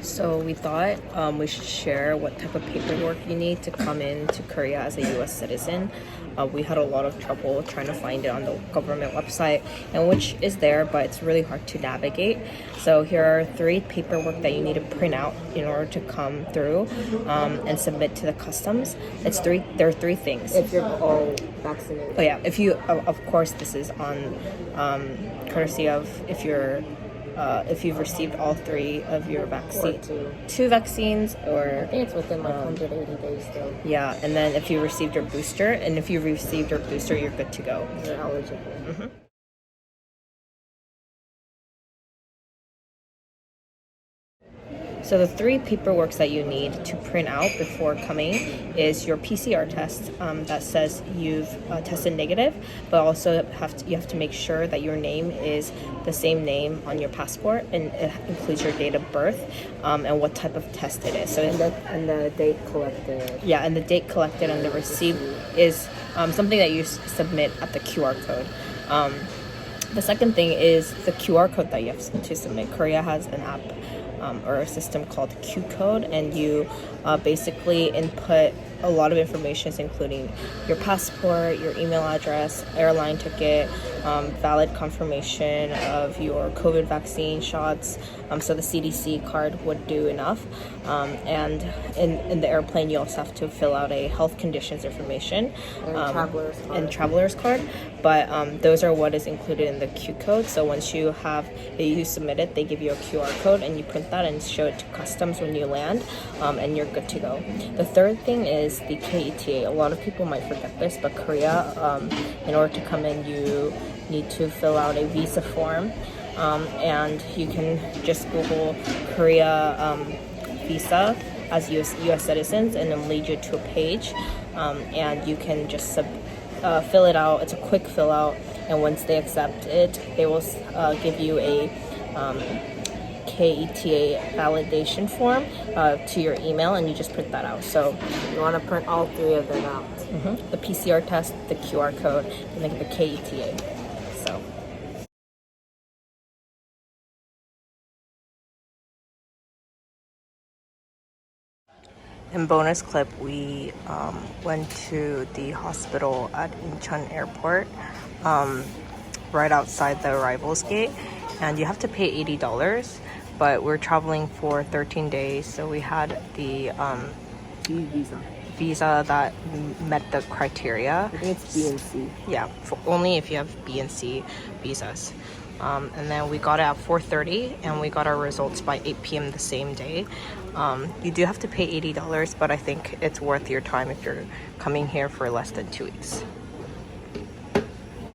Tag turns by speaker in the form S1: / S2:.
S1: So we thought we should share what type of paperwork you need to come into Korea as a U.S. citizen. We had a lot of trouble trying to find it on the government website, and which is there, but it's really hard to navigate. So here are 3 paperwork that you need to print out in order to come through and submit to the customs. There are 3 things.
S2: If you're all vaccinated.
S1: Oh yeah, if you, of course, this is on courtesy of if you've received all 3 of your vaccines, 2 vaccines, or
S2: I think it's within like 180 days still.
S1: Yeah, and then if you received your booster, and if you received your booster, you're good to go.
S2: You're eligible.
S1: Mm-hmm. So the 3 paperworks that you need to print out before coming is your PCR test that says you've tested negative, but also you have to make sure that your name is the same name on your passport, and it includes your date of birth and what type of test it is. So
S2: and the date collected.
S1: Yeah, and the date collected on the receipt is something that you submit at the QR code. The second thing is the QR code that you have to submit. Korea has an app or a system called Q-code, and you basically input a lot of information, including your passport, your email address, airline ticket, valid confirmation of your COVID vaccine shots. So the CDC card would do enough. And in the airplane, you also have to fill out a health conditions information and traveler's card. But those are what is included in the Q code. So once you submit it, they give you a QR code, and you print that and show it to customs when you land, and you're good to go. The third thing is the K-ETA. A lot of people might forget this, but Korea, in order to come in, you need to fill out a visa form, and you can just Google Korea visa as US citizens, and it'll lead you to a page, and you can just fill it out. It's a quick fill out, and once they accept it, they will give you a K-ETA validation form to your email, and you just print that out. So
S2: you want to print all 3 of them out.
S1: Mm-hmm. The PCR test, the QR code, and then the K-ETA. So. In bonus clip, we went to the hospital at Incheon Airport, right outside the arrivals gate, and you have to pay $80. But we're traveling for 13 days, so we had the visa that met the criteria.
S2: I think it's B and C.
S1: Yeah, only if you have B and C visas. And then we got it at 4:30, and we got our results by 8 p.m. the same day. You do have to pay $80, but I think it's worth your time if you're coming here for less than 2 weeks.